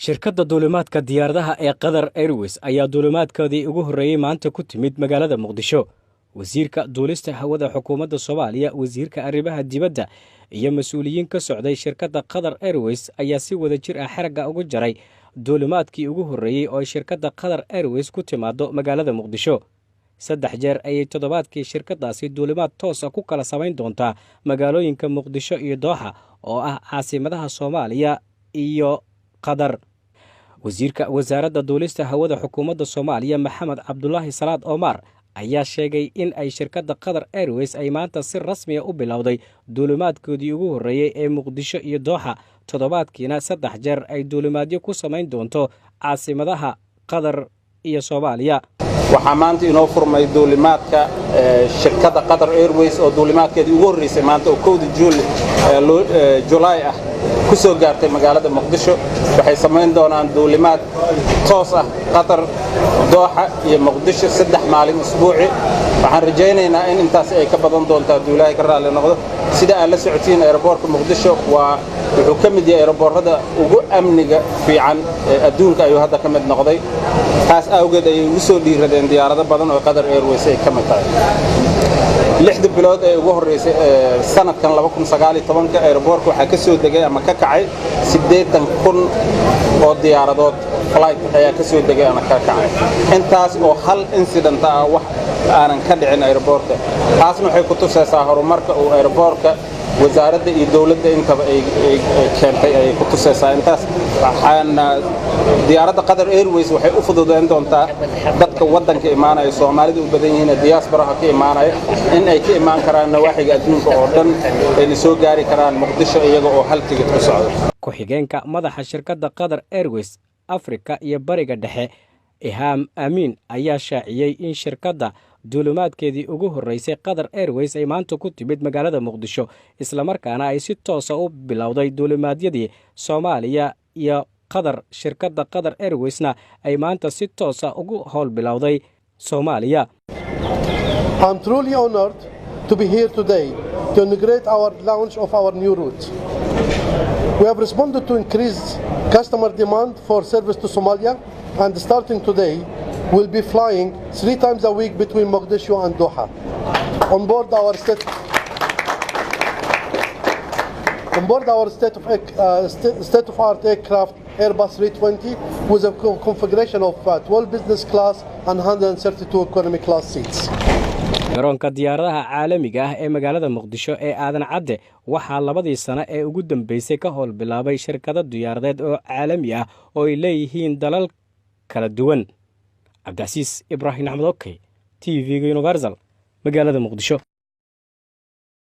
shirkadda duulimaadka diyaaradaha ee Qatar Airways ayaa duulimaadkoodii ugu horreeyay maanta ku timid magaalada Muqdisho. wasiirka duulista hawada xukuumadda Soomaaliya, wasiirka arrimaha dibadda iyo mas'uuliyiin ka socday shirkadda Qatar Airways ayaa si wada jir ah xaragga ugu jaray duulimaadkii ugu horreeyay oo shirkadda Qatar Airways ku timaado magaalada Muqdisho. 3 jeer ayay toddobaadkii shirkaddaasi duulimaad toos ah ku kala samayn doontaa magaalooyinka Muqdisho iyo Dooxa oo ah caasimadaha Soomaaliya iyo Qatar. wasiirka wasaaradda duulista hawada xukuumadda Soomaaliya Maxamed Cabdullaahi Salaad Omar ayaa sheegay in ay shirkadda Qatar Airways ay maanta si rasmi ah u bilowday duulimaadkoodii ugu horreeyay ee Muqdisho iyo Dooxa, toddobaadkiina 3 jeer ay duulimaadyo ku samayn doonto caasimadaha Qatar iyo Soomaaliya. waxaa maanta inoo furmay duulimaadka shirkadda Qatar Airways oo duulimaadkeedii ugu horreysay maanta oo 1 July ah ku soo gaartay magaalada Muqdisho. waxay samayn doonaan duulimaad toos ah Qatar, Dooxa iyo Muqdisho 3 maalin usbuuci. waxaan rajaynaynaa in intaas ay ka badan doonto Ilaahay ka raali noqdo. sida aad la socotiin airportka Muqdisho wuxuu ka mid yahay airportada ugu amniga fiican adduunka ayuu hadda ka mid noqday. taas awgeed ay ugu soo dhiiradeen diyaarado badan oo Qatar Airways ay ka mid tahay. 6 bilood ee ugu horeysay sanadkan 2019 airportka waxaa ka soo degay ama ka kacay 80,000 oo diyaaradood flight ayaa ka soo degay ama ka kacay. intaas oo hal incident ah wax aanan ka dhicin airportka. taasna waxay ku tusaysaa horumarka uu airportka wasaaradda iyo dawladda intaba ay keentay ay ku tusaysaa. intaas waxaan diyaaradda Qatar Airways waxay u fududeyn doontaa dadka waddanka imaanaya Soomaalida u badan yihiin diaspora ka imaanaya in ay ka imaan karaan nawaaxiga adduunka oo dhan ay soo gaari karaan Muqdisho iyaga oo hal tigidh ku socda. ku-xigeenka madaxa shirkadda Qatar Airways Afrika iyo Bariga Dhexe Iham Amin ayaa shaaciyay in shirkadda duulimaadkeedii ugu horreysay Qatar Airways ay maanta ku timid magaalada Muqdisho, isla markaana ay si toos ah u bilowday duulimaadyadii Soomaaliya iyo Qatar. shirkadda Qatar Airwaysna ay maanta si toos ah ugu howl bilowday Soomaaliya. I'm truly honored to be here today to inaugurate our launch of our new route. We have responded to increased customer demand for service to Somalia, and starting today, we'll be flying 3 times a week between Mogadishu and Doha. On board our state-of-art aircraft Airbus 320 with a configuration of 12 business class and 132 economy class seats. garoonka diyaaradaha caalamiga ah ee magaalada Muqdisho ee Aadan Cadde waxaa 2 sano ee ugu dambeysay ka howl bilaabay shirkado diyaaradeed oo caalami ah oo ay leeyihiin dalal kala duwan. Cabdicasiis Ibraahim Axmed, TV Universal, magaalada Muqdisho.